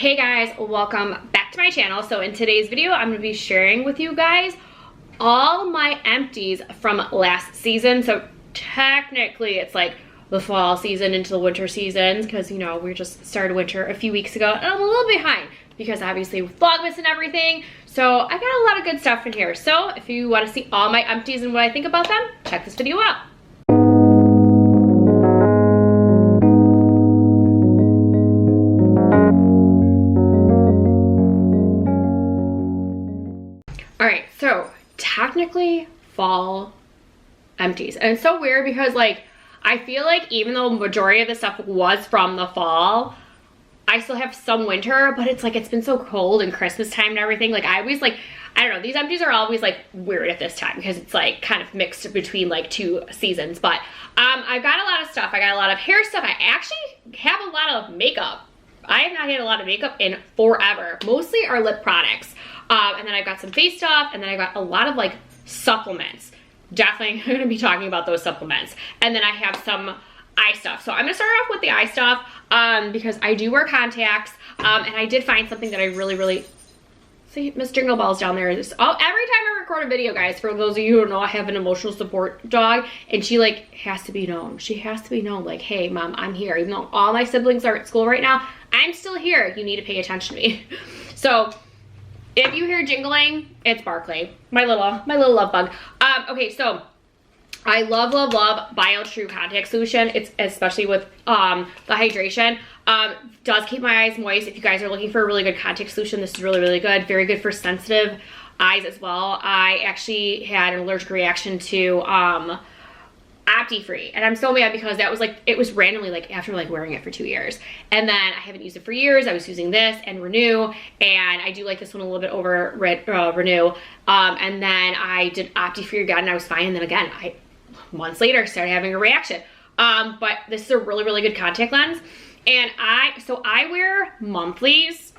Hey guys, welcome back to my channel. So in today's video, I'm going to be sharing with you guys all my empties from last season. So technically it's like the fall season into the winter seasons because, you know, we just started winter a few weeks ago and I'm a little behind because obviously with Vlogmas and everything. So I got a lot of good stuff in here. So if you want to see all my empties and what I think about them, check this video out. Alright, so technically fall empties. And it's so weird because like I feel like even though the majority of the stuff was from the fall, I still have some winter, but it's like it's been so cold and Christmas time and everything. Like I always like, I don't know, these empties are always like weird at this time because it's like kind of mixed between like two seasons. But I've got a lot of stuff. I got a lot of hair stuff. I actually have a lot of makeup. I have not had a lot of makeup in forever. Mostly our lip products. And then I've got some face stuff, and then I got a lot of like supplements. Definitely I'm gonna be talking about those supplements. And then I have some eye stuff. So I'm gonna start off with the eye stuff because I do wear contacts, and I did find something that I really, see Miss Jingle Bell's down there. Every time I record a video, guys, for those of you who know, I have an emotional support dog, and she like has to be known. She has to be known, like, hey mom, I'm here. Even though all my siblings are at school right now, I'm still here. You need to pay attention to me. So if you hear jingling, it's Barkley, my little love bug. Okay, so I love BioTrue contact solution. It's especially with the hydration. Does keep my eyes moist. If you guys are looking for a really good contact solution, this is really good. Very good for sensitive eyes as well. I actually had an allergic reaction to Opti-Free, and I'm so mad because that was like, it was randomly like after like wearing it for 2 years, and then I haven't used it for years. I was using this and Renew, and I do like this one a little bit over Renew, and then I did Opti-Free again and I was fine, and then again months later started having a reaction. But this is a really good contact lens, and I wear monthlies.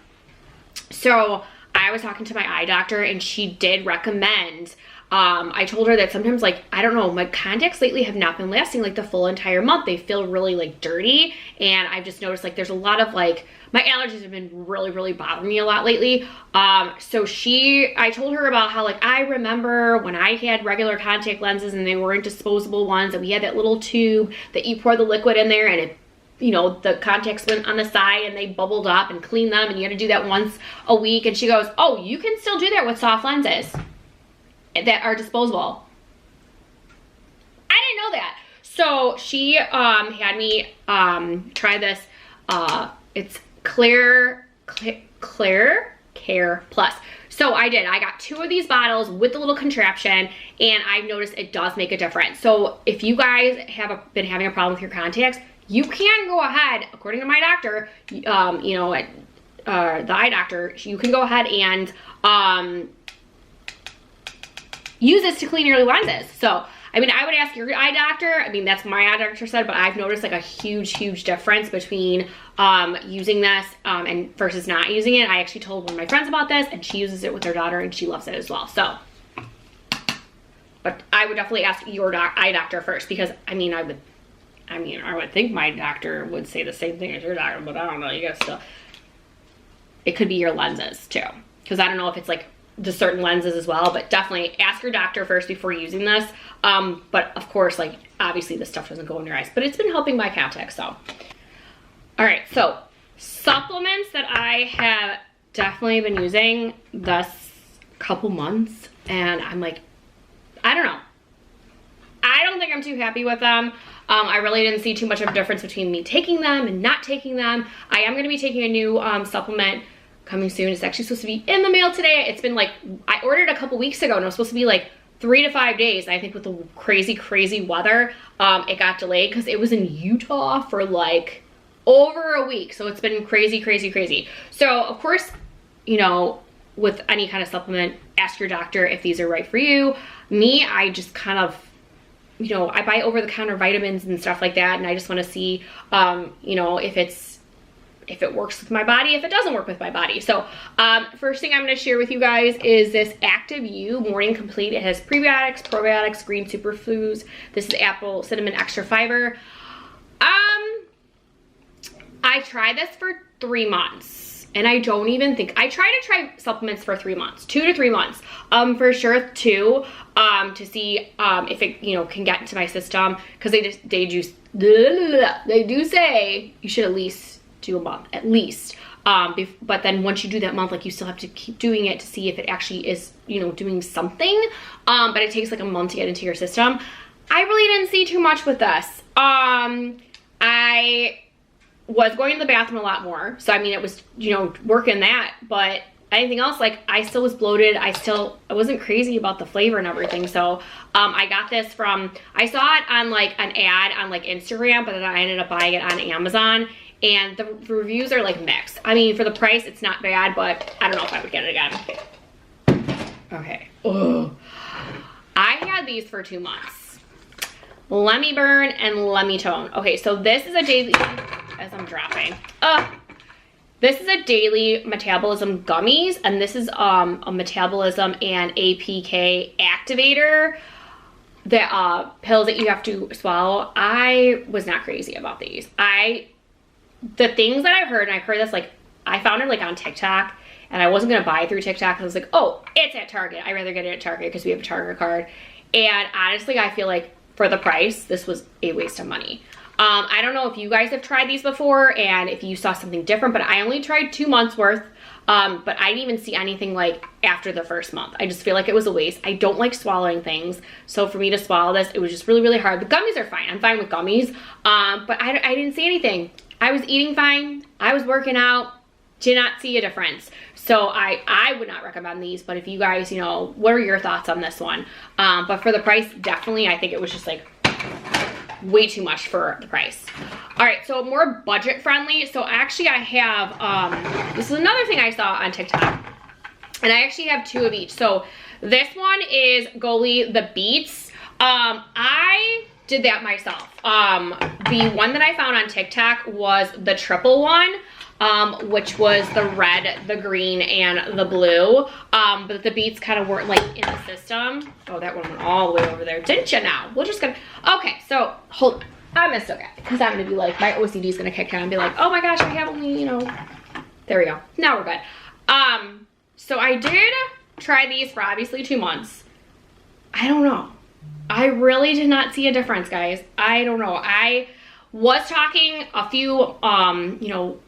So I was talking to my eye doctor and she did recommend, I told her that sometimes, like, I don't know, my contacts lately have not been lasting like the full entire month. They feel really like dirty, and I've just noticed like there's a lot of like, my allergies have been really bothering me a lot lately. So I told her about how like I remember when I had regular contact lenses and they weren't disposable ones, and we had that little tube that you pour the liquid in there and it, you know, the contacts went on the side and they bubbled up, and clean them, and you had to do that once a week. And she goes, oh, you can still do that with soft lenses that are disposable. I didn't know that. So she had me try this. It's Clear Care Plus. So I did. I got 2 of these bottles with the little contraption, and I've noticed it does make a difference. So if you guys have been having a problem with your contacts, you can go ahead, according to my doctor, you know, the eye doctor, you can go ahead and use this to clean your lenses. So, I mean, I would ask your eye doctor. I mean, that's what my eye doctor said, but I've noticed like a huge difference between using this and versus not using it. I actually told one of my friends about this, and she uses it with her daughter and she loves it as well. So, but I would definitely ask your eye doctor first, because I would think my doctor would say the same thing as your doctor, but I don't know, you guys still, it could be your lenses too, because I don't know if it's like the certain lenses as well, but definitely ask your doctor first before using this. But of course, like obviously this stuff doesn't go in your eyes, but it's been helping my contacts. So, all right, so supplements that I have definitely been using this couple months, and I'm like, I don't know. I don't think I'm too happy with them. I really didn't see too much of a difference between me taking them and not taking them. I am going to be taking a new supplement coming soon. It's actually supposed to be in the mail today. It's been like, I ordered a couple weeks ago and it was supposed to be like 3 to 5 days. And I think with the crazy weather, it got delayed because it was in Utah for like over a week. So it's been crazy. So of course, you know, with any kind of supplement, ask your doctor if these are right for you. Me, I just kind of, you know, I buy over-the-counter vitamins and stuff like that, and I just want to see, you know, if it works with my body, if it doesn't work with my body. So first thing I'm going to share with you guys is this Active You Morning Complete. It has prebiotics, probiotics, green superfoods. This is apple cinnamon extra fiber. I tried this for 3 months And I don't even think, I try to try supplements for 3 months, 2 to 3 months, for sure 2, to see if it, you know, can get into my system, because they do say you should at least do a month, at least. But then once you do that month, like, you still have to keep doing it to see if it actually is, you know, doing something. But it takes like a month to get into your system. I really didn't see too much with this. I was going to the bathroom a lot more. So, I mean, it was, you know, working that, but anything else, like, I still was bloated. I wasn't crazy about the flavor and everything. So, I got this from, I saw it on like an ad on like Instagram, but then I ended up buying it on Amazon, and the reviews are like mixed. I mean, for the price, it's not bad, but I don't know if I would get it again. Okay. Ugh. I had these for 2 months. Let Me Burn and Let Me Tone. Okay, so this is a daily, as I'm dropping. This is a daily metabolism gummies, and this is a metabolism and APK activator. The pills that you have to swallow. I was not crazy about these. The things that I've heard, and I've heard this, like, I found it like on TikTok, and I wasn't gonna buy it through TikTok. I was like, oh, it's at Target. I'd rather get it at Target because we have a Target card. And honestly, I feel like for the price, this was a waste of money. I don't know if you guys have tried these before and if you saw something different, but I only tried 2 months worth. But I didn't even see anything like after the first month. I just feel like it was a waste. I don't like swallowing things. So for me to swallow this, it was just really, really hard. The gummies are fine. I'm fine with gummies. But I didn't see anything. I was eating fine. I was working out. Did not see a difference. So I would not recommend these, but if you guys, you know, what are your thoughts on this one? But for the price, definitely, I think it was just like way too much for the price. All right, so more budget friendly. So actually I have, this is another thing I saw on TikTok, and I actually have 2 of each. So this one is Goli the Beets. I did that myself. The one that I found on TikTok was the triple one, which was the red, the green, and the blue. But the beets kind of weren't like in the system. Oh, that one went all the way over there. Didn't you now? We're just gonna, okay, so hold on. I'm gonna still get it because I'm gonna be like, my OCD is gonna kick in and be like, oh my gosh, I have only, you know, there we go. Now we're good. So I did try these for obviously 2 months. I don't know. I really did not see a difference, guys. I don't know. I was talking a few, you know,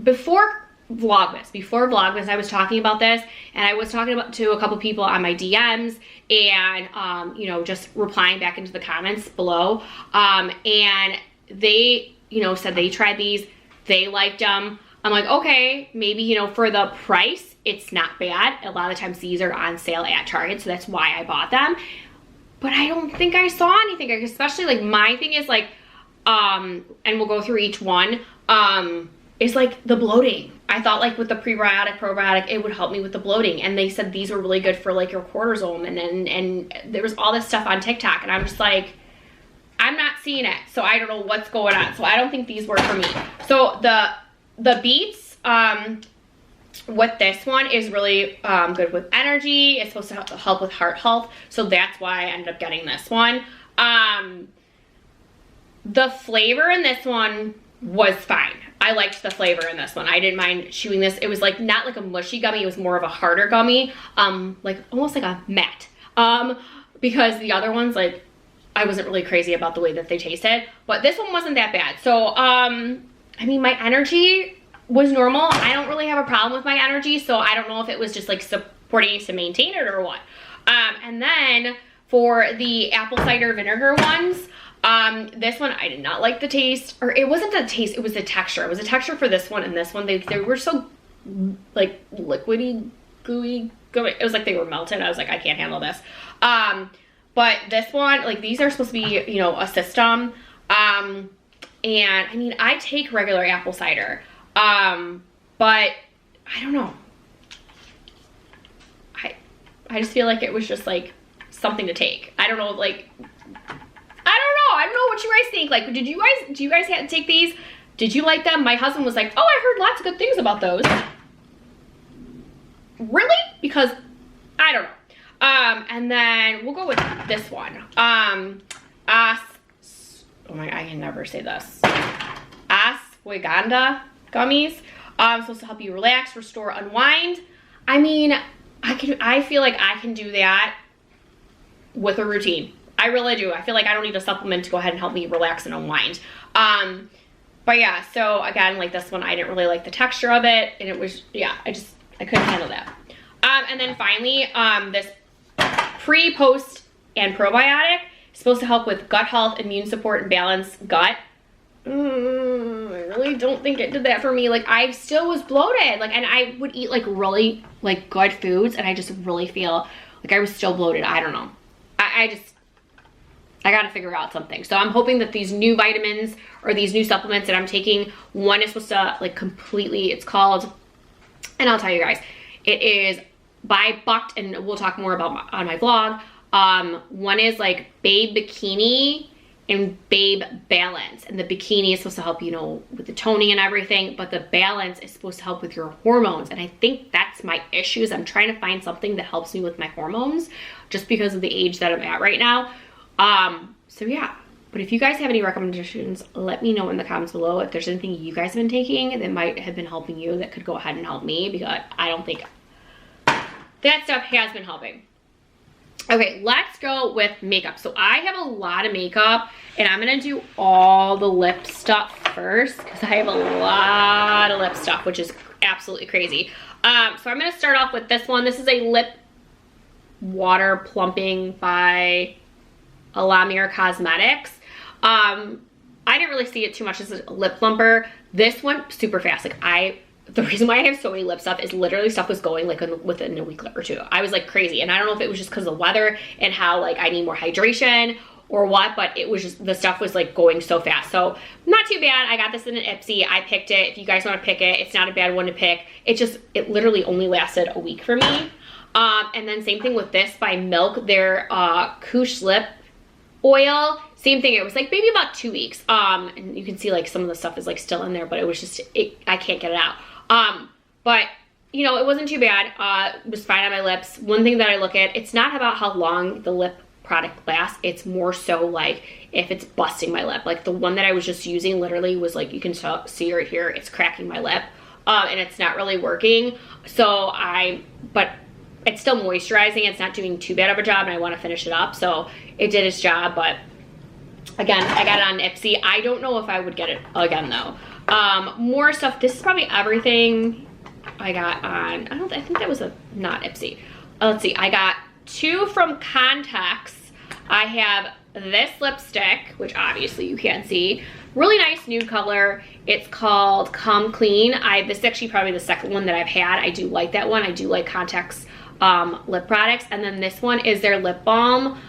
before Vlogmas, I was talking about this, and I was talking to a couple people on my DMs, and, you know, just replying back into the comments below, and they, you know, said they tried these, they liked them. I'm like, okay, maybe, you know, for the price, it's not bad. A lot of times these are on sale at Target, so that's why I bought them. But I don't think I saw anything, especially like my thing is like, and we'll go through each one, is like the bloating. I thought like with the prebiotic, probiotic, it would help me with the bloating. And they said these were really good for like your cortisol, and there was all this stuff on TikTok, and I'm just like, I'm not seeing it. So I don't know what's going on. So I don't think these work for me. So the beets, with this one is really good with energy. It's supposed to help with heart health. So that's why I ended up getting this one. The flavor in this one was fine. I liked the flavor in this one. I didn't mind chewing this. It was like not like a mushy gummy. It was more of a harder gummy, like almost like a matte. Because the other ones, like, I wasn't really crazy about the way that they tasted, but this one wasn't that bad. So, I mean, my energy was normal. I don't really have a problem with my energy, so I don't know if it was just like supporting to maintain it or what. And then for the apple cider vinegar ones, this one I did not like the taste, or it wasn't the taste, it was the texture. It was the texture for this one and this one. They were so like liquidy, gooey. It was like they were melted. I was like, I can't handle this. But this one, like, these are supposed to be, you know, a system. And I mean, I take regular apple cider. But I don't know. I just feel like it was just like something to take. I don't know, like, I don't know what you guys think. Like, do you guys have to take these? Did you like them? My husband was like, oh, I heard lots of good things about those. Really? Because I don't know. And then we'll go with this one. Oh my, I can never say this. Ashwagandha gummies. Supposed to help you relax, restore, unwind. I mean, I feel like I can do that with a routine. I really do. I feel like I don't need a supplement to go ahead and help me relax and unwind. But yeah, so again, like this one, I didn't really like the texture of it, and it was, yeah, I couldn't handle that. And then finally, this pre, post, and probiotic is supposed to help with gut health, immune support, and balanced gut. I really don't think it did that for me. Like, I still was bloated, like, and I would eat like really like good foods, and I just really feel like I was still bloated. I don't know. I gotta figure out something. So I'm hoping that these new vitamins or these new supplements that I'm taking, one is supposed to like completely, it's called, and I'll tell you guys, it is by Bucked, and we'll talk more about on my vlog. One is like Babe Bikini and Babe Balance, and the bikini is supposed to help, you know, with the toning and everything, but the balance is supposed to help with your hormones, and I think that's my issues. I'm trying to find something that helps me with my hormones just because of the age that I'm at right now. So yeah, but if you guys have any recommendations, let me know in the comments below if there's anything you guys have been taking that might have been helping you that could go ahead and help me, because I don't think that stuff has been helping. Okay, let's go with makeup. So I have a lot of makeup, and I'm gonna do all the lip stuff first because I have a lot of lip stuff, which is absolutely crazy. So I'm gonna start off with this one. This is a lip water plumping by La Mer Cosmetics. I didn't really see it too much as a lip plumper. This one, super fast. Like, the reason why I have so many lip stuff is literally stuff was going like within a week or two. I was like crazy, and I don't know if it was just because of the weather and how like I need more hydration or what, but it was just, the stuff was like going so fast. So not too bad. I got this in an Ipsy. I picked it. If you guys want to pick it, it's not a bad one to pick. It literally only lasted a week for me. And then same thing with this by Milk, their Couche Lip Oil. Same thing, it was like maybe about 2 weeks. And you can see like some of the stuff is like still in there, but it was just, I can't get it out. But you know, it wasn't too bad. It was fine on my lips. One thing that I look at, it's not about how long the lip product lasts. It's more so like if it's busting my lip. Like the one that I was just using literally was like, you can see right here, it's cracking my lip. And it's not really working. So but it's still moisturizing. It's not doing too bad of a job, and I want to finish it up. So it did its job, but again, I got it on Ipsy. I don't know if I would get it again though. More stuff. This is probably everything I got on, I think that was not Ipsy. Let's see, I got 2 from Context. I have this lipstick, which obviously you can't see. Really nice nude color. It's called Come Clean. This is actually probably the second one that I've had. I do like that one. I do like Context lip products. And then this one is their lip balm,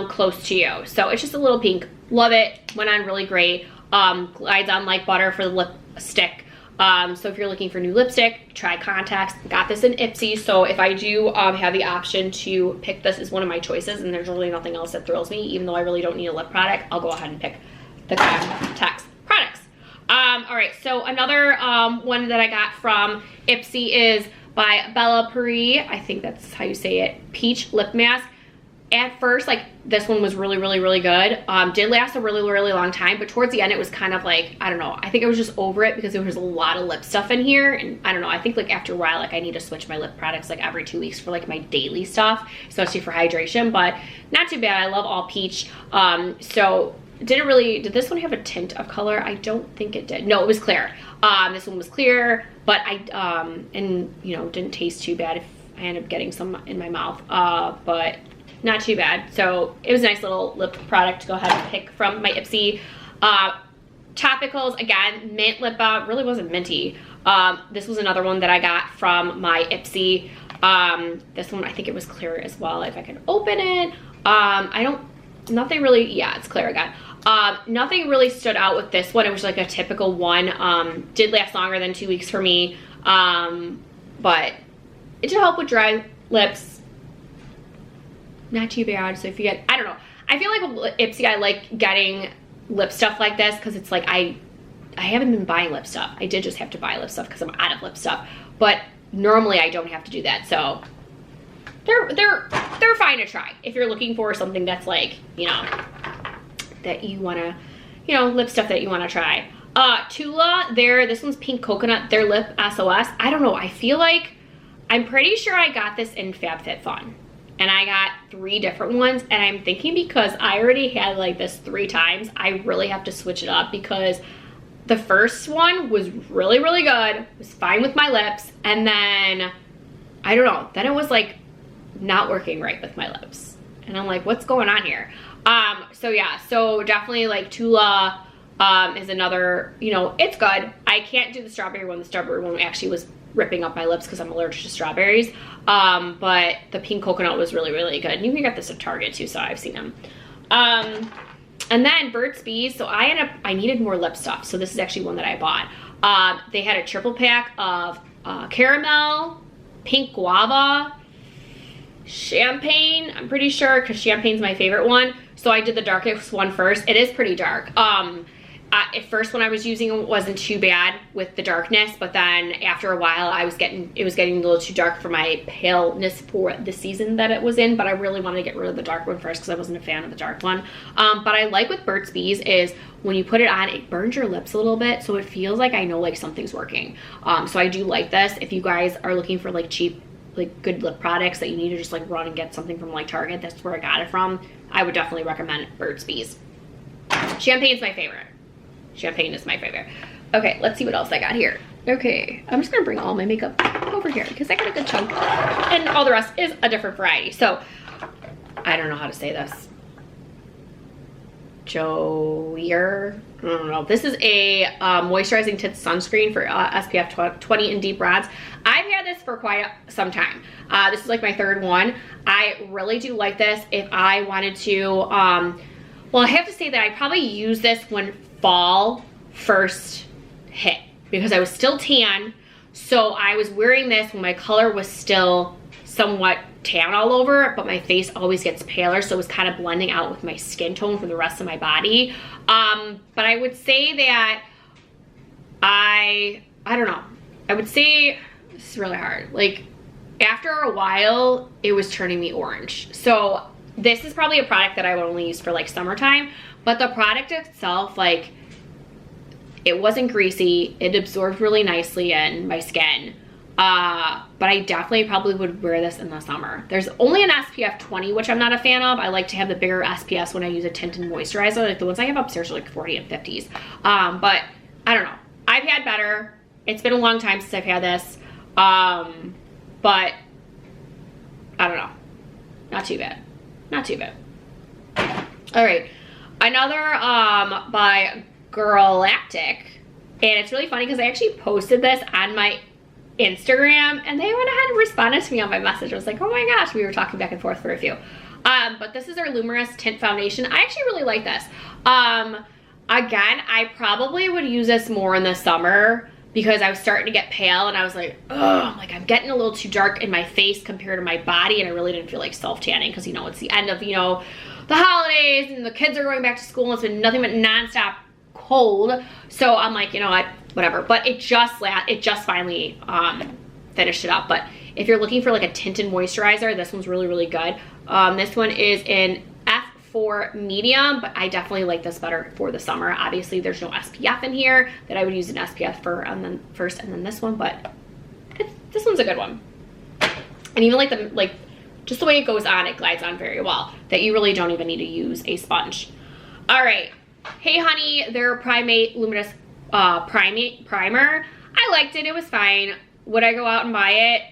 Close to You. So it's just a little pink. Love it. Went on really great. Glides on like butter for the lipstick. So if you're looking for new lipstick, try Context. Got this in Ipsy, so if I do have the option to pick this as one of my choices, and there's really nothing else that thrills me, even though I really don't need a lip product, I'll go ahead and pick the Context products. All right, so another one that I got from Ipsy is by Bella Puri. I think that's how you say it. Peach Lip Mask. At first, like, this one was really, really, really good. Did last a really, really long time, but towards the end, it was kind of like, I don't know. I think I was just over it because there was a lot of lip stuff in here, and I don't know. I think, like, after a while, like, I need to switch my lip products, like, every 2 weeks for, like, my daily stuff, especially for hydration, but not too bad. I love all peach. So, did this one have a tint of color? I don't think it did. No, it was clear. This one was clear, but and, you know, didn't taste too bad if I ended up getting some in my mouth, but not too bad. So it was a nice little lip product to go ahead and pick from my Ipsy. Topicals, again, mint lip balm. Really wasn't minty. This was another one that I got from my Ipsy. This one, I think it was clear as well. If I can open it. Nothing really, yeah, it's clear again. Nothing really stood out with this one. It was like a typical one. Did last longer than 2 weeks for me. But it did help with dry lips. Not too bad. So if you get, I don't know. I feel like with Ipsy, I like getting lip stuff like this because it's like I haven't been buying lip stuff. I did just have to buy lip stuff because I'm out of lip stuff. But normally I don't have to do that. So they're fine to try if you're looking for something that's like, you know, that you want to, you know, lip stuff that you want to try. Tula, this one's pink coconut, their lip SOS. I don't know, I feel like, I'm pretty sure I got this in FabFitFun. And I got 3 different ones, and I'm thinking because I already had like this 3 times, I really have to switch it up because the first one was really, really good, was fine with my lips, and then, I don't know, then it was like not working right with my lips. And I'm like, what's going on here? So yeah, so definitely like Tula is another, you know, it's good. I can't do the strawberry one. The strawberry one actually was ripping up my lips because I'm allergic to strawberries. But the pink coconut was really, really good. And you can get this at Target too, so I've seen them. And then Burt's Bees, so I needed more lip stuff. So this is actually one that I bought. They had a triple pack of caramel, pink guava, champagne, I'm pretty sure, because champagne's my favorite one. So I did the darkest one first. It is pretty dark. At first when I was using it wasn't too bad with the darkness, but then after a while it was getting a little too dark for my paleness for the season that it was in, but I really wanted to get rid of the dark one first because I wasn't a fan of the dark one. But I like with Burt's Bees is when you put it on, it burns your lips a little bit, so it feels like I know like something's working. So I do like this. If you guys are looking for like cheap, like good lip products that you need to just like run and get something from like Target, that's where I got it from. I would definitely recommend Burt's Bees. Champagne's my favorite. Champagne is my favorite. Okay, let's see what else I got here. Okay, I'm just gonna bring all my makeup over here because I got a good chunk and all the rest is a different variety. So I don't know how to say this. Joyer, I don't know. This is a moisturizing tint sunscreen for SPF 20 in deep rods. I've had this for quite some time. This is like my 3rd one. I really do like this. If I wanted to, well, I have to say that I probably use this when fall first hit because I was still tan. So I was wearing this when my color was still somewhat tan all over, but my face always gets paler, so it was kind of blending out with my skin tone for the rest of my body. But I would say that I don't know. I would say, this is really hard. Like after a while, it was turning me orange. So this is probably a product that I would only use for like summertime, but the product itself, like it wasn't greasy. It absorbed really nicely in my skin. But I definitely probably would wear this in the summer. There's only an SPF 20, which I'm not a fan of. I like to have the bigger SPFs when I use a tint and moisturizer. Like the ones I have upstairs are like 40 and 50s. But I don't know. I've had better. It's been a long time since I've had this. But I don't know. Not too bad. Not too bad. All right. Another by Galactic. And it's really funny because I actually posted this on my Instagram and they went ahead and responded to me on my message. I was like, oh my gosh, we were talking back and forth for a few. But this is our Luminous Tint Foundation. I actually really like this. Again, I probably would use this more in the summer because I was starting to get pale and I was like, oh, like I'm getting a little too dark in my face compared to my body, and I really didn't feel like self-tanning because, you know, it's the end of, you know, the holidays and the kids are going back to school and it's been nothing but nonstop cold. So I'm like, you know what, whatever. But it just finally finished it up. But if you're looking for like a tinted moisturizer, this one's really, really good. This one is in F4 medium, but I definitely like this better for the summer. Obviously there's no SPF in here that I would use an SPF for, and then first and then this one, but this one's a good one. And even like just the way it goes on, it glides on very well, that you really don't even need to use a sponge. All right, Hey Honey, their Primate Luminous Primer. I liked it, it was fine. Would I go out and buy it?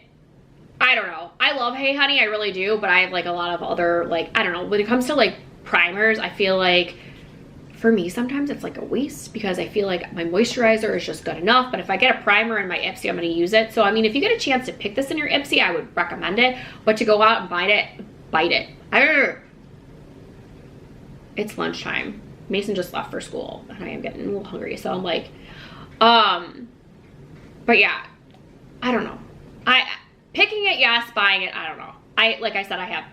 I don't know. I love Hey Honey, I really do, but I have like a lot of other, like, I don't know, when it comes to like primers, I feel like for me sometimes it's like a waste because I feel like my moisturizer is just good enough, but if I get a primer in my Ipsy, I'm gonna use it. So I mean, if you get a chance to pick this in your Ipsy, I would recommend it, but to go out and bite it. It's lunchtime. Mason just left for school and I am getting a little hungry, so I'm like, but yeah, I don't know. Picking it, yes. Buying it, I don't know. Like I said, I have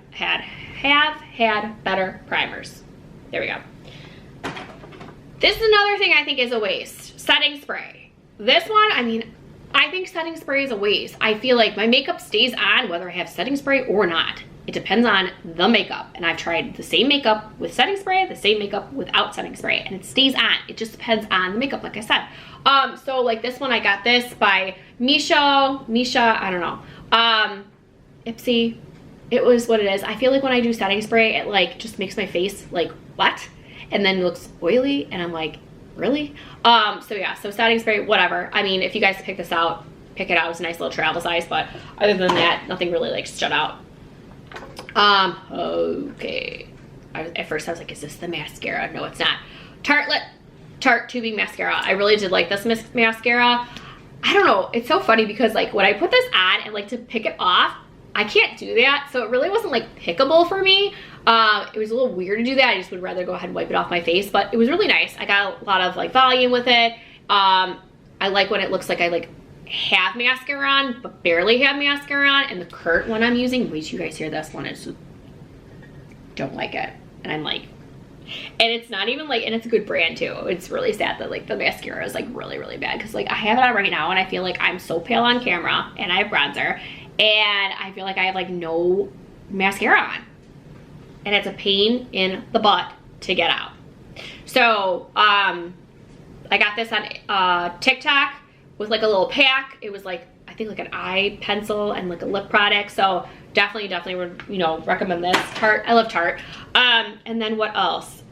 had better primers. There we go. This is another thing I think is a waste. Setting spray. This one, I mean, I think setting spray is a waste. I feel like my makeup stays on whether I have setting spray or not. It depends on the makeup. And I've tried the same makeup with setting spray, the same makeup without setting spray, and it stays on. It just depends on the makeup, like I said. So like this one, I got this by Misha, I don't know. Ipsy, it was what it is. I feel like when I do setting spray, it like just makes my face like wet and then looks oily, and I'm like, really? So yeah, so setting spray, whatever. I mean, if you guys pick this out, pick it out. It's a nice little travel size, but other than that, nothing really like stood out. Okay. At first I was like, is this the mascara? No, it's not. Tarte Tubing Mascara. I really did like this mascara. I don't know. It's so funny because like when I put this on and like to pick it off, I can't do that. So it really wasn't like pickable for me. It was a little weird to do that. I just would rather go ahead and wipe it off my face, but it was really nice. I got a lot of like volume with it. I like when it looks like I like have mascara on, but barely have mascara on. And the current one I'm using, wait till you guys hear this one, is don't like it. And I'm like, and it's not even like, and it's a good brand too. It's really sad that like the mascara is like really, really bad, because like I have it on right now and I feel like I'm so pale on camera and I have bronzer and I feel like I have like no mascara on. And it's a pain in the butt to get out. So I got this on TikTok with like a little pack. It was like, I think like an eye pencil and like a lip product. So definitely would, you know, recommend this. Tarte, I love Tarte. And then what else?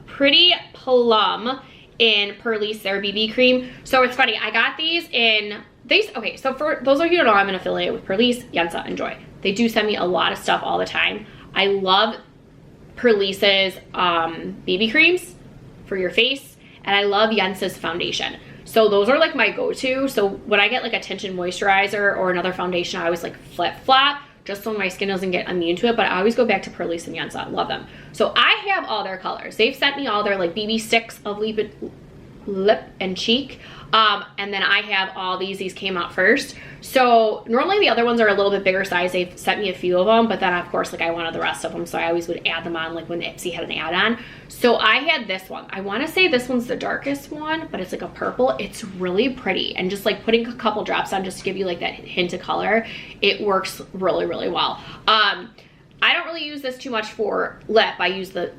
Pretty Plum in Perlice, their BB cream. So it's funny, I got these in, okay, so for those of you who don't know, I'm an affiliate with Perlice, Yensa, and Joy. They do send me a lot of stuff all the time. I love Perlice's BB creams for your face, and I love Yensa's foundation. So those are like my go-to. So when I get like a tinted moisturizer or another foundation, I always like flip-flop just so my skin doesn't get immune to it, but I always go back to Perlice and Yensa. I love them. So I have all their colors. They've sent me all their like BB sticks of lip and cheek. And then I have all these came out first. So normally the other ones are a little bit bigger size. They've sent me a few of them, but then of course like I wanted the rest of them, so I always would add them on like when Ipsy had an add-on. So I had this one. I want to say this one's the darkest one, but it's like a purple. It's really pretty, and just like putting a couple drops on just to give you like that hint of color, it works really, really well. I don't really use this too much for lip. I use the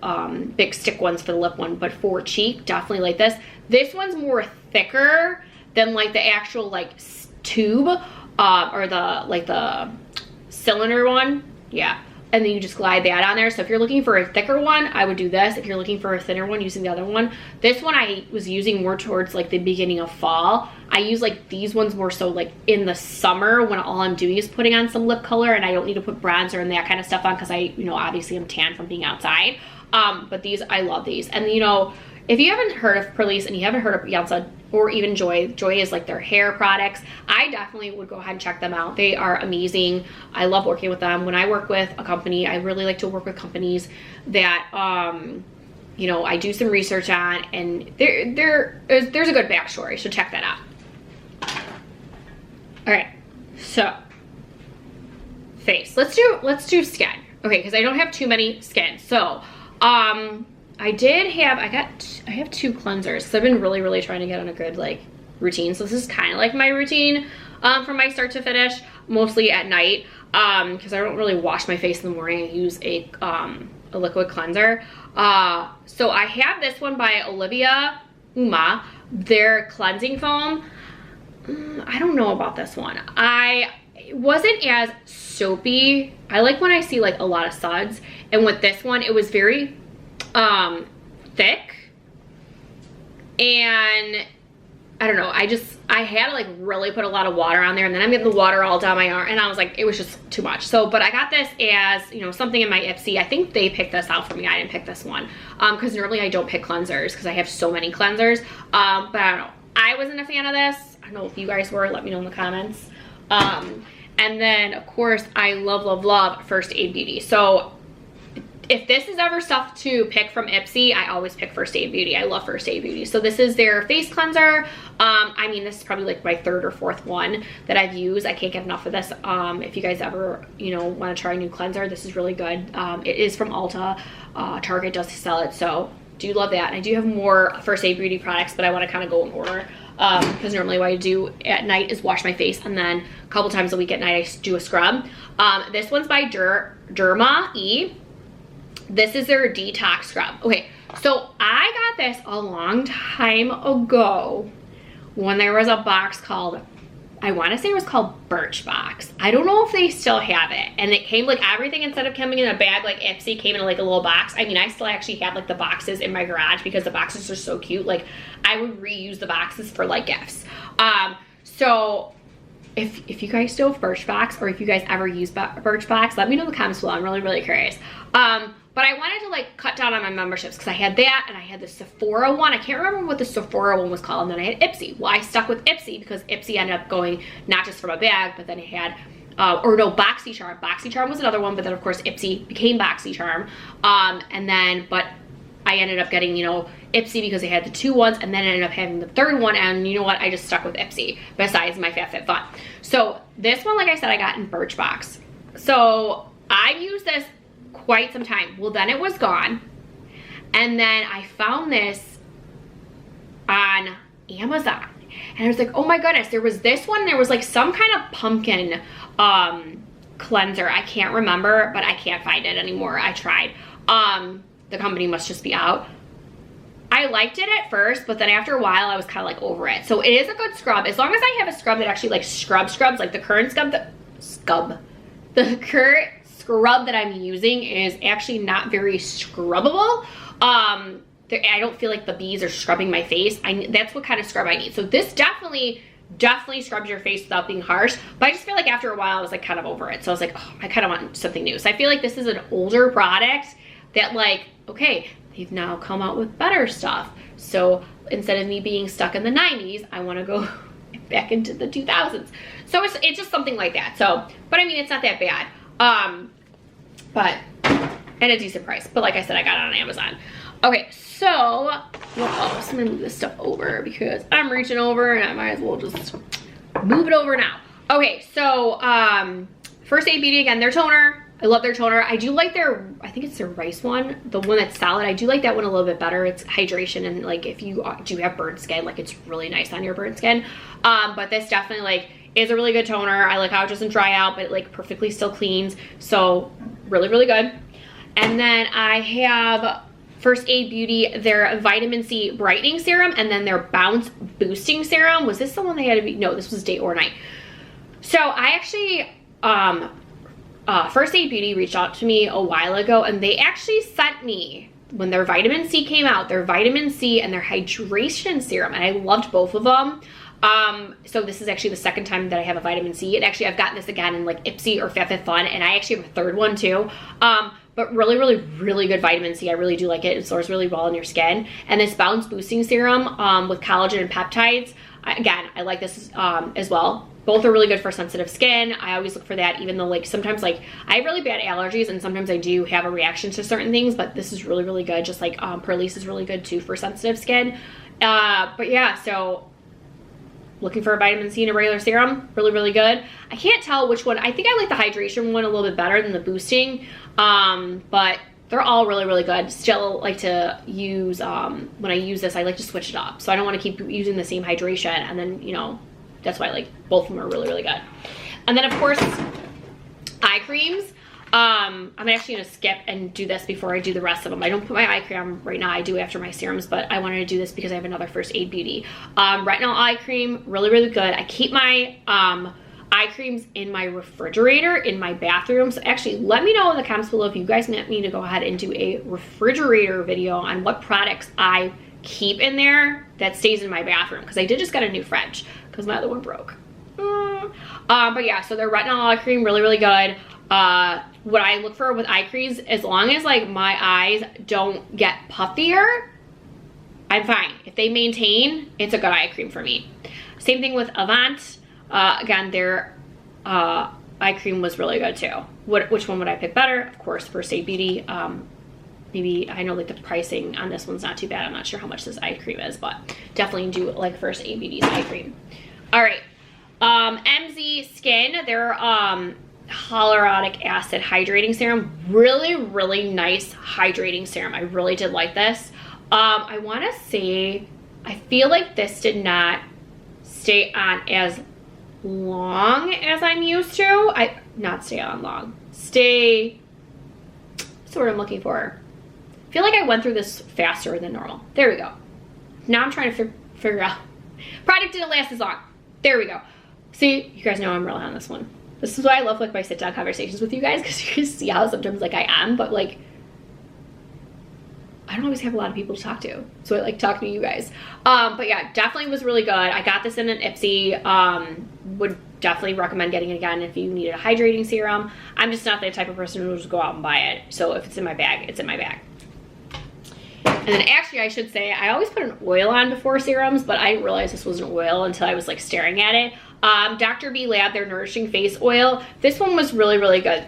big stick ones for the lip one, but for cheek, definitely like this. This one's more thicker than like the actual like tube or the cylinder one. Yeah. And then you just glide that on there. So if you're looking for a thicker one, I would do this. If you're looking for a thinner one, using the other one. This one I was using more towards like the beginning of fall. I use like these ones more so like in the summer when all I'm doing is putting on some lip color and I don't need to put bronzer and that kind of stuff on because I, you know, obviously I'm tan from being outside. But these, I love these. And you know, if you haven't heard of Perlice and you haven't heard of Yensa or even Joy is like their hair products, I definitely would go ahead and check them out. They are amazing. I love working with them. When I work with a company, I really like to work with companies that, you know, I do some research on, and there's a good backstory, so check that out. All right, so face. Let's do skin. Okay, because I don't have too many skin. So, I have 2 cleansers because I've been really trying to get on a good like routine. So this is kind of like my routine from my start to finish, mostly at night because I don't really wash my face in the morning. I use a liquid cleanser. So I have this one by Olivia Uma, their cleansing foam. I don't know about this one. It wasn't as soapy. I like when I see like a lot of suds, and with this one it was very thick, and I don't know, I had to like really put a lot of water on there, and then I'm getting the water all down my arm, and I was like, it was just too much. So, but I got this as, you know, something in my Ipsy. I think they picked this out for me. I didn't pick this one because normally I don't pick cleansers because I have so many cleansers, but I don't know, I wasn't a fan of this. I don't know if you guys were. Let me know in the comments. And then of course I love First Aid Beauty. So if this is ever stuff to pick from Ipsy, I always pick First Aid Beauty. I love First Aid Beauty. So this is their face cleanser. I mean, this is probably like my 3rd or 4th one that I've used. I can't get enough of this. If you guys ever, you know, want to try a new cleanser, this is really good. It is from Ulta. Target does sell it, so do love that. And I do have more First Aid Beauty products, but I want to kind of go in order. because normally what I do at night is wash my face, and then a couple times a week at night I do a scrub. This one's by Derma E. This is their detox scrub. Okay, so I got this a long time ago when there was a box called, I want to say it was called Birchbox. I don't know if they still have it. And it came like everything, instead of coming in a bag like Ipsy, came in like a little box. I mean, I still actually have like the boxes in my garage because the boxes are so cute. Like I would reuse the boxes for like gifts. So if you guys still have Birchbox, or if you guys ever use Birchbox, let me know in the comments below. I'm really, really curious. But I wanted to like cut down on my memberships because I had that, and I had the Sephora one. I can't remember what the Sephora one was called, and then I had Ipsy. Well, I stuck with Ipsy because Ipsy ended up going not just from a bag, but then it had, or no, BoxyCharm. BoxyCharm was another one, but then of course Ipsy became BoxyCharm. And then, but I ended up getting, you know, Ipsy because they had the 2 ones, and then I ended up having the 3rd one, and you know what, I just stuck with Ipsy besides my FabFitFun. So this one, like I said, I got in Birchbox. So I've used this quite some time. Well, then it was gone, and then I found this on Amazon, and I was like, oh my goodness, there was this one, there was like some kind of pumpkin cleanser. I can't remember, but I can't find it anymore. I tried. The company must just be out. I liked it at first, but then after a while I was kind of like over it. So it is a good scrub, as long as I have a scrub that actually like scrubs, like the current scrub that I'm using is actually not very scrubbable. I don't feel like the bees are scrubbing my face. That's what kind of scrub I need. So this definitely scrubs your face without being harsh, but I just feel like after a while I was like kind of over it. So I was like, oh, I kind of want something new. So I feel like this is an older product that, like, okay, they've now come out with better stuff. So instead of me being stuck in the 90s, I want to go back into the 2000s. So it's just something like that. So, but I mean, it's not that bad. But at a decent price. But like I said, I got it on Amazon. Okay, so I'm gonna move this stuff over because I'm reaching over, and I might as well just move it over now. Okay, so First Aid Beauty, again, their toner. I love their toner. I do like their, I think it's their rice one, the one that's solid. I do like that one a little bit better. It's hydration, and like if you do have burnt skin, like it's really nice on your burnt skin. But this definitely like is a really good toner. I like how it doesn't dry out, but it like perfectly still cleans. So really, really good. And then I have First Aid Beauty, their Vitamin C Brightening Serum, and then their Bounce Boosting Serum. Was this the one they had to be? No, this was day or night. So I actually, First Aid Beauty reached out to me a while ago, and they actually sent me, when their vitamin C came out, their vitamin C and their hydration serum, and I loved both of them. So this is actually the 2nd time that I have a vitamin C, and actually I've gotten this again in like Ipsy or FabFitFun, and I actually have a 3rd one too. But really, really, really good vitamin C. I really do like it. It absorbs really well in your skin. And this Bounce Boosting Serum with collagen and peptides, again, I like this as well. Both are really good for sensitive skin. I always look for that, even though like sometimes like I have really bad allergies, and sometimes I do have a reaction to certain things, but this is really, really good. Just like Perlise is really good too for sensitive skin. But yeah, so looking for a vitamin C and a regular serum, really, really good. I can't tell which one. I think I like the hydration one a little bit better than the boosting, but they're all really, really good. Still like to use, when I use this, I like to switch it up. So I don't want to keep using the same hydration, and then, you know, that's why like both of them are really, really good. And then of course, eye creams. I'm actually gonna skip and do this before I do the rest of them. I don't put my eye cream right now. I do after my serums, but I wanted to do this because I have another First Aid Beauty. Retinol eye cream, really, really good. I keep my eye creams in my refrigerator in my bathroom. So actually, let me know in the comments below if you guys want me to go ahead and do a refrigerator video on what products I keep in there that stays in my bathroom, because I did just get a new fridge because my other one broke. But yeah, so their retinol eye cream, really, really good. What I look for with eye creams, as long as like my eyes don't get puffier, I'm fine. If they maintain, it's a good eye cream for me. Same thing with Avant. Again, their eye cream was really good too. Which one would I pick better? Of course, First Aid Beauty. Maybe, I know like the pricing on this one's not too bad. I'm not sure how much this eye cream is, but definitely do like First Aid Beauty's eye cream. All right, MZ Skin, their hyaluronic acid hydrating serum, really, really nice hydrating serum. I really did like this. I want to say, I feel like this did not stay on as long as I'm used to. Not stay on long. Stay, what's the word I'm looking for? I feel like I went through this faster than normal. There we go. Now I'm trying to figure out. Product didn't last as long. There we go. See, you guys know I'm real on this one. This is why I love like my sit down conversations with you guys, because you can see how sometimes like I am, but like I don't always have a lot of people to talk to. So I like talking to you guys. But yeah, definitely was really good. I got this in an Ipsy. Would definitely recommend getting it again if you needed a hydrating serum. I'm just not the type of person who will just go out and buy it. So if it's in my bag, it's in my bag. And then actually I should say, I always put an oil on before serums, but I didn't realize this was an oil until I was like staring at it. Dr. B Lab, their Nourishing Face Oil. This one was really, really good.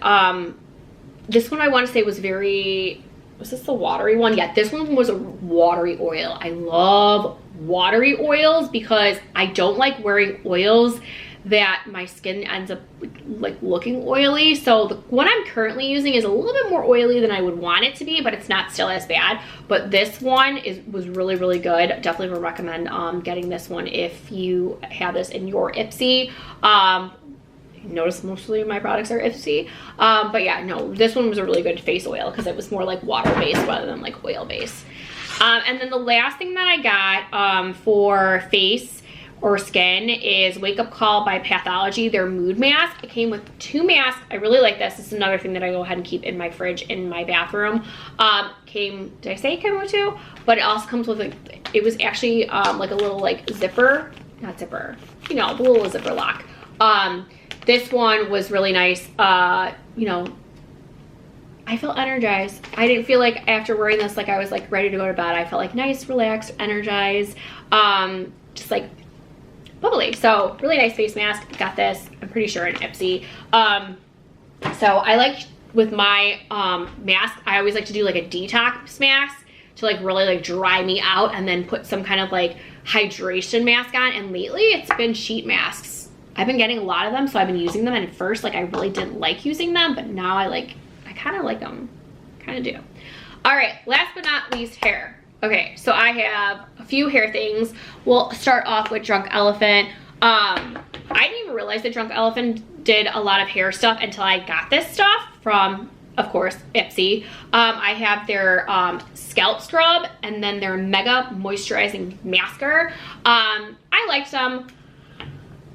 This one I want to say was very, was this the watery one? Yeah, this one was a watery oil. I love watery oils because I don't like wearing oils that my skin ends up like looking oily. So the one I'm currently using is a little bit more oily than I would want it to be, but it's not still as bad. But this one was really, really good. Definitely would recommend getting this one if you have this in your Ipsy. Notice mostly my products are Ipsy. But yeah, no, this one was a really good face oil because it was more like water based rather than like oil based. And then the last thing that I got for face or skin is Wake Up Call by Pathology, their mood mask. It came with 2 masks. I really like this. This is another thing that I go ahead and keep in my fridge in my bathroom. Did I say it came with 2? But it also comes with like, it was actually like a little like zipper, not zipper, you know, the little zipper lock. This one was really nice. You know, I felt energized. I didn't feel like after wearing this, like I was like ready to go to bed. I felt like nice, relaxed, energized, just like bubbly. So really nice face mask. Got this, I'm pretty sure in Ipsy. So I like with my mask, I always like to do like a detox mask to like really like dry me out and then put some kind of like hydration mask on. And lately it's been sheet masks. I've been getting a lot of them, so I've been using them. And at first, like I really didn't like using them, but now I kind of like them, kind of do. All right, last but not least, hair. Okay, so I have a few hair things. We'll start off with Drunk Elephant. I didn't even realize that Drunk Elephant did a lot of hair stuff until I got this stuff from, of course, Ipsy. I have their scalp scrub and then their mega moisturizing masker. I liked them.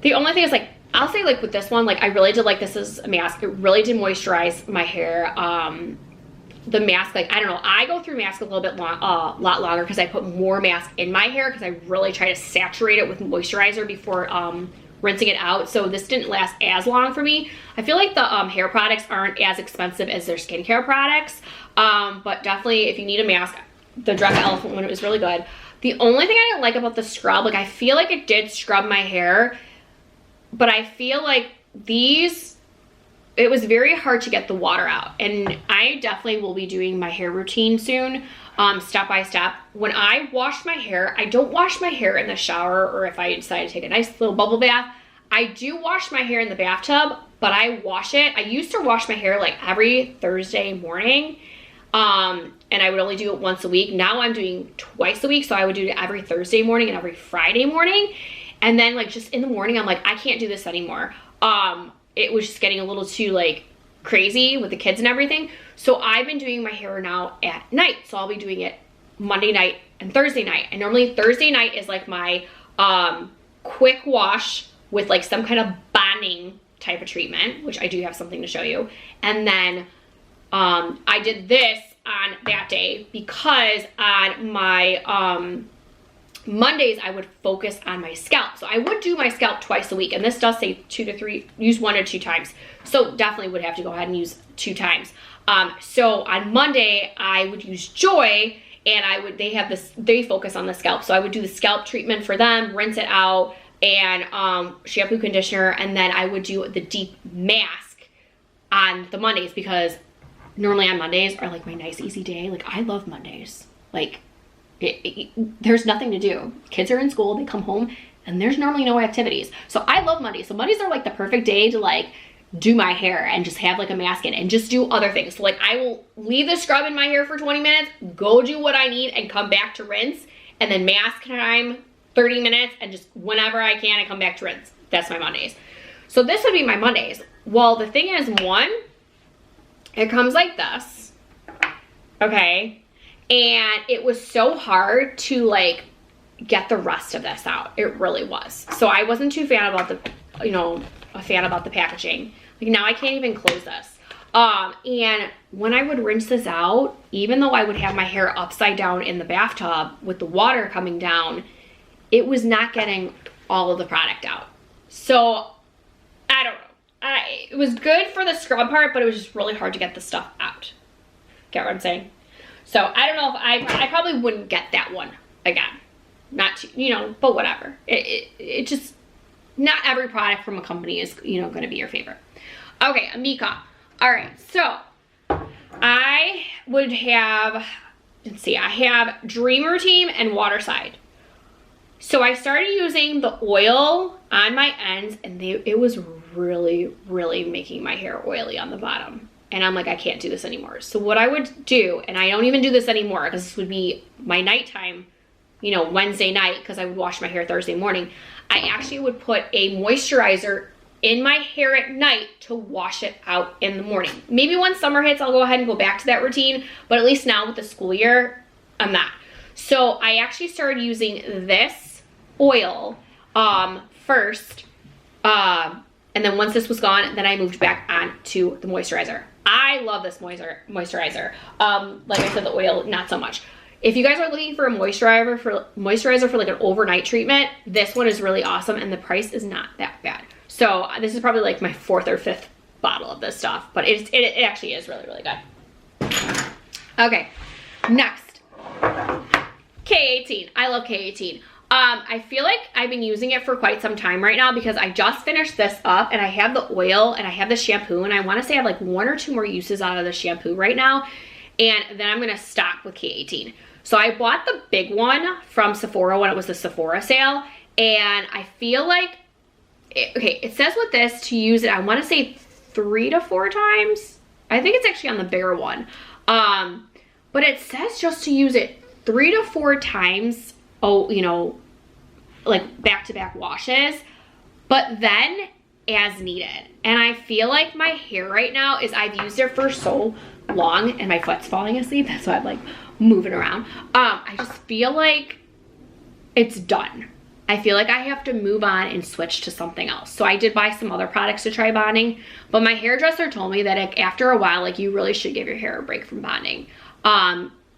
The only thing is like, I'll say like with this one, like I really did like this as a mask. It really did moisturize my hair. The mask, like, I don't know, I go through mask a little bit lot longer because I put more mask in my hair because I really try to saturate it with moisturizer before rinsing it out. So this didn't last as long for me. I feel like the hair products aren't as expensive as their skincare products, but definitely if you need a mask, the Drunk Elephant one was really good. The only thing I didn't like about the scrub, like I feel like it did scrub my hair, but I feel like these, it was very hard to get the water out. And I definitely will be doing my hair routine soon, step by step. When I wash my hair, I don't wash my hair in the shower or if I decide to take a nice little bubble bath. I do wash my hair in the bathtub, but I wash it. I used to wash my hair like every Thursday morning, and I would only do it once a week. Now I'm doing twice a week, so I would do it every Thursday morning and every Friday morning. And then like just in the morning, I'm like, I can't do this anymore. It was just getting a little too like crazy with the kids and everything. So I've been doing my hair now at night. So I'll be doing it Monday night and Thursday night. And normally Thursday night is like my quick wash with like some kind of bonding type of treatment, which I do have something to show you. And then I did this on that day because on my Mondays I would focus on my scalp. So I would do my scalp twice a week, and this does say 2 to 3, use 1 or 2 times. So definitely would have to go ahead and use 2 times. So on Monday I would use Joy, and they have this, they focus on the scalp. So I would do the scalp treatment for them, rinse it out, and shampoo, conditioner, and then I would do the deep mask on the Mondays because normally on Mondays are like my nice easy day. Like I love Mondays. Like there's nothing to do. Kids are in school, they come home, and there's normally no activities. So I love Mondays. So Mondays are like the perfect day to like do my hair and just have like a mask in and just do other things. So like I will leave the scrub in my hair for 20 minutes, go do what I need and come back to rinse, and then mask time 30 minutes and just whenever I can, I come back to rinse. That's my Mondays. So this would be my Mondays. Well, the thing is, one, it comes like this, okay? And it was so hard to like get the rest of this out. It really was. So I wasn't too fan about the, a fan about the packaging. Like now I can't even close this. And when I would rinse this out, even though I would have my hair upside down in the bathtub with the water coming down, it was not getting all of the product out. So I don't know. It was good for the scrub part, but it was just really hard to get the stuff out. Get what I'm saying? So I don't know if I probably wouldn't get that one again. Not to, but whatever. It just, not every product from a company is, going to be your favorite. Okay, Amika. All right, so I would have, let's see, I have Dreamer Team and Waterside. So I started using the oil on my ends, and it was really, really making my hair oily on the bottom. And I'm like, I can't do this anymore. So what I would do, and I don't even do this anymore because this would be my nighttime, Wednesday night, because I would wash my hair Thursday morning. I actually would put a moisturizer in my hair at night to wash it out in the morning. Maybe when summer hits, I'll go ahead and go back to that routine, but at least now with the school year, I'm not. So I actually started using this oil first, and then once this was gone, then I moved back on to the moisturizer. I love this moisturizer. Like I said, the oil, not so much. If you guys are looking for a moisturizer for like an overnight treatment, this one is really awesome, and the price is not that bad. So this is probably like my 4th or 5th bottle of this stuff, but it actually is really, really good. Okay, next, K18. I love K18. I feel like I've been using it for quite some time right now because I just finished this up, and I have the oil and I have the shampoo, and I want to say I have like 1 or 2 more uses out of the shampoo right now, and then I'm going to stop with K18. So I bought the big one from Sephora when it was the Sephora sale, and I feel like, it says with this to use it, I want to say 3 to 4 times. I think it's actually on the bigger one. But it says just to use it 3 to 4 times, like back-to-back washes, but then as needed. And I feel like my hair right now is, I've used it for so long and my foot's falling asleep. That's why I'm like moving around. I just feel like it's done. I feel like I have to move on and switch to something else. So I did buy some other products to try bonding, but my hairdresser told me that after a while, like you really should give your hair a break from bonding.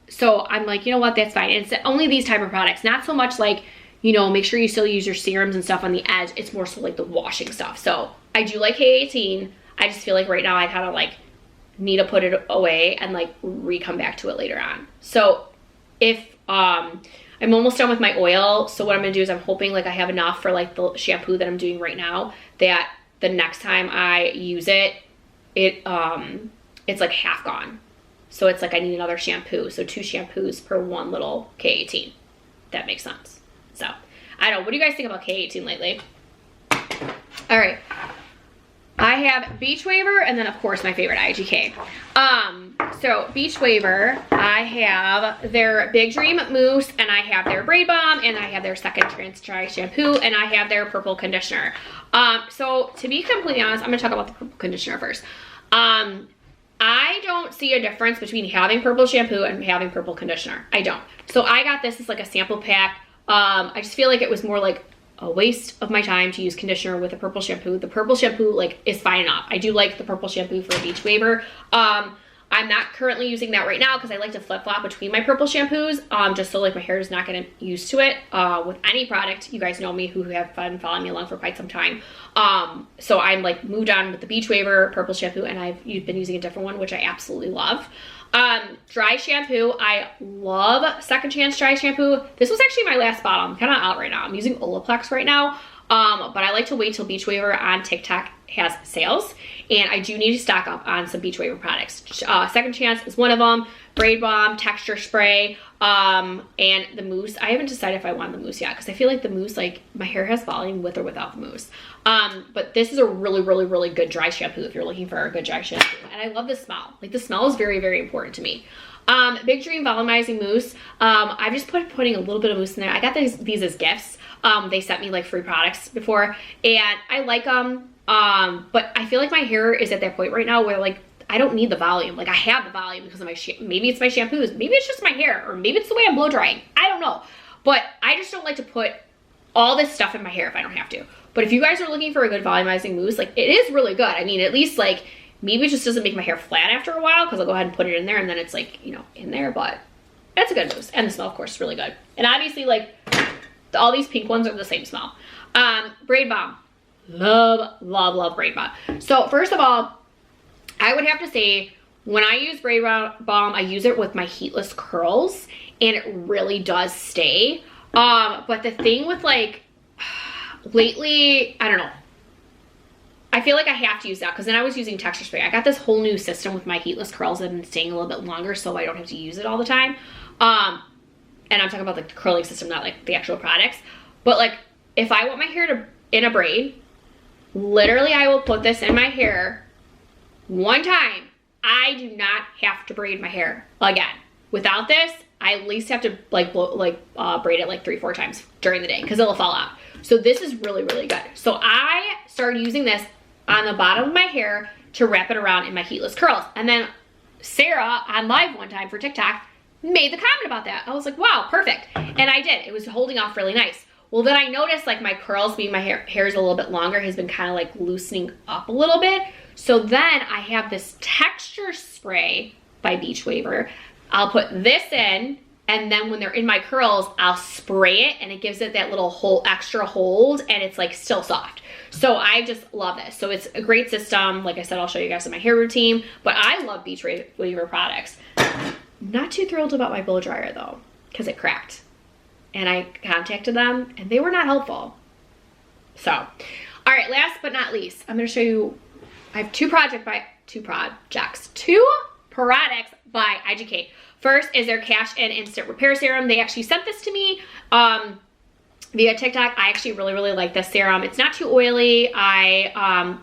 So I'm like, you know what, that's fine. And it's only these type of products, not so much like, make sure you still use your serums and stuff on the edge. It's more so like the washing stuff. So I do like K18. I just feel like right now I kind of like need to put it away and like come back to it later on. So if, I'm almost done with my oil, so what I'm gonna do is I'm hoping like I have enough for like the shampoo that I'm doing right now, that the next time I use it, it's like half gone. So it's like I need another shampoo, so 2 shampoos per 1 little K18. That makes sense. So I don't know, what do you guys think about K18 lately? All right, I have Beach Waver, and then of course my favorite, IGK. So Beach Waver, I have their Big Dream Mousse, and I have their Braid Balm, and I have their Second Chance Dry Shampoo, and I have their Purple Conditioner. So to be completely honest, I'm gonna talk about the Purple Conditioner first. I don't see a difference between having purple shampoo and having purple conditioner. I don't. So I got this as like a sample pack. I just feel like it was more like a waste of my time to use conditioner with a purple shampoo. The purple shampoo like is fine enough. I do like the purple shampoo for a Beach Waver. I'm not currently using that right now because I like to flip-flop between my purple shampoos, just so like my hair is not getting used to it with any product. You guys know me who have been following me along for quite some time. So I'm like moved on with the Beach Waver purple shampoo, and I've been using a different one, which I absolutely love. Dry shampoo, I love Second Chance Dry Shampoo. This was actually my last bottle. I'm kind of out right now. I'm using Olaplex right now. But I like to wait till Beach Waver on TikTok has sales, and I do need to stock up on some Beach Waver products. Second Chance is one of them, Braid Balm, Texture Spray, and the mousse. I haven't decided if I want the mousse yet because I feel like the mousse, like my hair has volume with or without the mousse. But this is a really, really, really good dry shampoo if you're looking for a good dry shampoo. And I love the smell. Like the smell is very, very important to me. Big Dream Volumizing Mousse. I've just putting a little bit of mousse in there. I got these as gifts. They sent me like free products before, and I like them. But I feel like my hair is at that point right now where like I don't need the volume. Like I have the volume because of my maybe it's my shampoos, maybe it's just my hair, or maybe it's the way I'm blow drying. I don't know. But I just don't like to put all this stuff in my hair if I don't have to. But if you guys are looking for a good volumizing mousse, like it is really good. I mean, at least like maybe it just doesn't make my hair flat after a while because I'll go ahead and put it in there and then it's like, you know, in there, but that's a good mousse. And the smell, of course, is really good. And obviously like all these pink ones are the same smell. Braid Balm. Love, love, love Braid Balm. So first of all, I would have to say when I use Braid Balm, I use it with my heatless curls and it really does stay. But the thing with like, lately, I don't know. I feel like I have to use that because then I was using texture spray. I got this whole new system with my heatless curls that have been staying a little bit longer so I don't have to use it all the time. And I'm talking about like the curling system, not like the actual products. But like if I want my hair to in a braid, literally I will put this in my hair one time. I do not have to braid my hair again. Without this, I at least have to like braid it like 3-4 times during the day because it'll fall out. So this is really, really good. So I started using this on the bottom of my hair to wrap it around in my heatless curls. And then Sarah on live one time for TikTok made the comment about that. I was like, wow, perfect. And I did. It was holding off really nice. Well, then I noticed like my curls, being my hair is a little bit longer, has been kind of like loosening up a little bit. So then I have this texture spray by Beach Waver. I'll put this in, and then when they're in my curls, I'll spray it, and it gives it that little extra hold, and it's like still soft. So I just love this. So it's a great system. Like I said, I'll show you guys in my hair routine, but I love Beach Waver products. Not too thrilled about my blow dryer though, because it cracked. And I contacted them, and they were not helpful. So, all right, last but not least, I'm gonna show you, I have two products by IGK. First is their Cash In Instant Repair Serum. They actually sent this to me via TikTok. I actually really, really like this serum. It's not too oily. I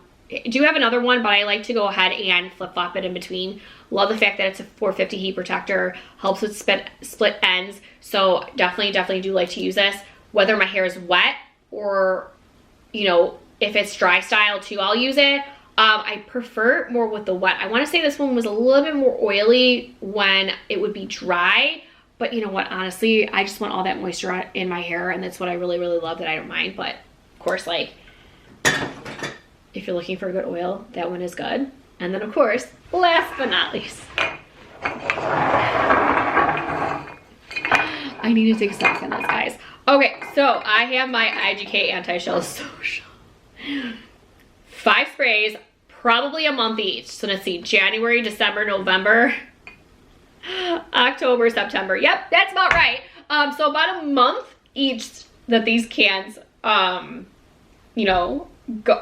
do have another one, but I like to go ahead and flip-flop it in between. Love the fact that it's a 450 heat protector, helps with split ends. So definitely do like to use this. Whether my hair is wet or, you know, if it's dry style too, I'll use it. I prefer more with the wet. I want to say this one was a little bit more oily when it would be dry, but you know what, honestly, I just want all that moisture in my hair, and that's what I really, really love, that I don't mind. But of course, like, if you're looking for a good oil, that one is good. And then of course, last but not least, I need to take stock in this, guys. Okay, so I have my IGK Anti-Shell Social. 5 sprays, probably a month each. So let's see, January, December, November, October, September. Yep, that's about right. So about a month each that these cans, you know,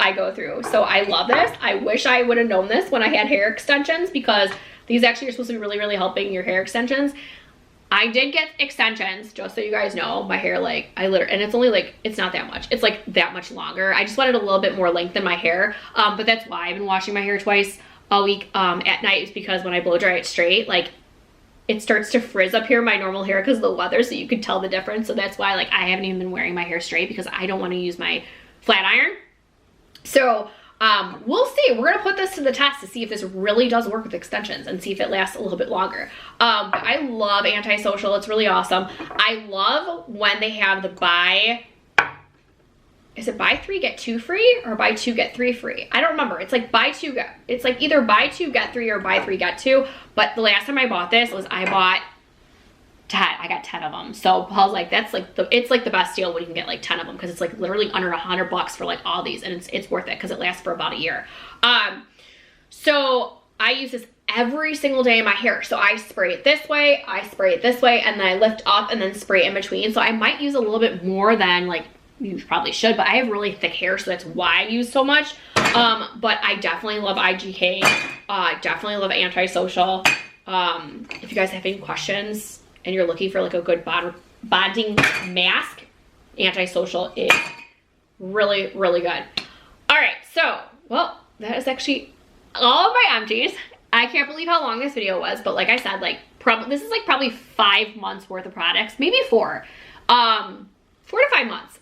I go through. So I love this. I wish I would have known this when I had hair extensions, because these actually are supposed to be really, really helping your hair extensions. I did get extensions, just so you guys know. My hair, like, and it's only like, it's not that much. It's like that much longer. I just wanted a little bit more length in my hair. But that's why I've been washing my hair twice a week at night, is because when I blow dry it straight, like, it starts to frizz up here, my normal hair, because of the weather, so you can tell the difference. So that's why, like, I haven't even been wearing my hair straight, because I don't want to use my flat iron. So we'll see. We're gonna put this to the test to see if this really does work with extensions and see if it lasts a little bit longer. But I love Anti-Social. It's really awesome. I love when they have the is it buy 3 get 2 free, or buy 2 get 3 free? I don't remember. It's like it's like either buy 2 get 3 or buy 3 get 2. But the last time I bought this was I bought 10. I got 10 of them. So Paul's like, that's like it's like the best deal when you can get like 10 of them, because it's like literally under $100 for like all these, and it's worth it because it lasts for about a year. So I use this every single day in my hair. So I spray it this way, I spray it this way, and then I lift up and then spray in between. So I might use a little bit more than like you probably should, but I have really thick hair, so that's why I use so much. But I definitely love IGK. Definitely love Anti-Social. If you guys have any questions and you're looking for like a good bonding mask, Anti-Social is really, really good. All right, so, well, that is actually all of my empties. I can't believe how long this video was, but like I said, like this is like probably 5 months worth of products, maybe 4. 4 to 5 months.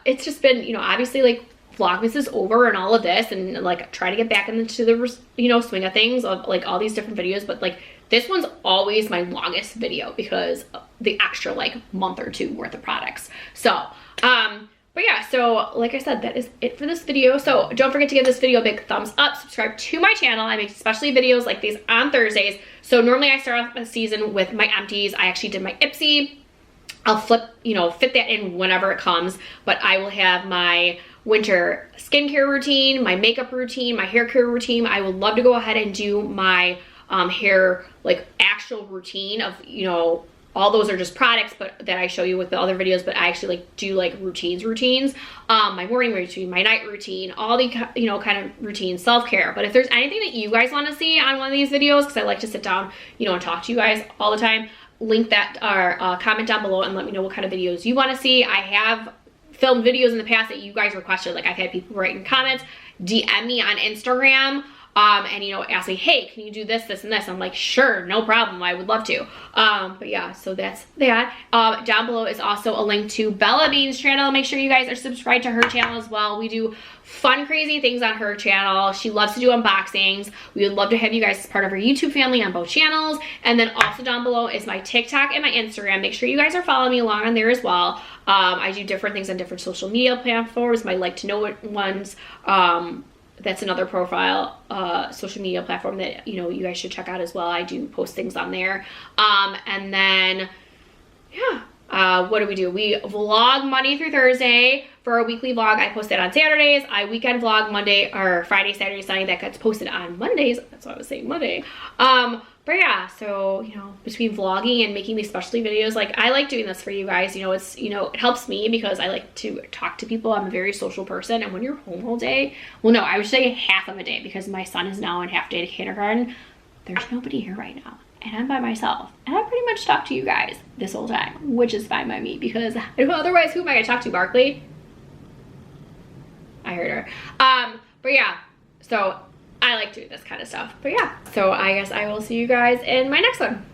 It's just been, you know, obviously like Vlogmas is over and all of this, and like try to get back into the, you know, swing of things of like all these different videos, but like this one's always my longest video because of the extra like month or 2 worth of products. So, but yeah, so like I said, that is it for this video. So don't forget to give this video a big thumbs up, subscribe to my channel. I make especially videos like these on Thursdays. So normally I start off the season with my empties. I actually did my Ipsy. I'll flip, you know, fit that in whenever it comes, but I will have my winter skincare routine, my makeup routine, my hair care routine. I would love to go ahead and do my hair, like actual routine of, you know, all those are just products, but that I show you with the other videos, but I actually like do like routines, my morning routine, my night routine, all the, you know, kind of routine, self-care. But if there's anything that you guys want to see on one of these videos, because I like to sit down, you know, and talk to you guys all the time, link that or comment down below and let me know what kind of videos you want to see. I have filmed videos in the past that you guys requested. Like I've had people write in comments, DM me on Instagram, and you know, ask me, hey, can you do this, this, and this? I'm like, sure, no problem, I would love to. But yeah, so that's that. Down below is also a link to Bella Bean's channel. Make sure you guys are subscribed to her channel as well. We do fun, crazy things on her channel. She loves to do unboxings. We would love to have you guys as part of our YouTube family on both channels. And then also down below is my TikTok and my Instagram. Make sure you guys are following me along on there as well. I do different things on different social media platforms. My like to know it ones. That's another profile, social media platform that, you know, you guys should check out as well. I do post things on there. And then, yeah, what do? We vlog Monday through Thursday for our weekly vlog. I post that on Saturdays. I weekend vlog Monday or Friday, Saturday, Sunday. That gets posted on Mondays. That's why I was saying Monday. But yeah, so, you know, between vlogging and making these specialty videos, like I like doing this for you guys. You know, it's, you know, it helps me because I like to talk to people. I'm a very social person. And when you're home all day, well, no, I would say half of a day because my son is now in half day to kindergarten. There's nobody here right now. And I'm by myself. And I pretty much talk to you guys this whole time, which is fine by me because otherwise, who am I going to talk to? Barkley? I heard her. But yeah, so I like doing this kind of stuff. But yeah, so I guess I will see you guys in my next one.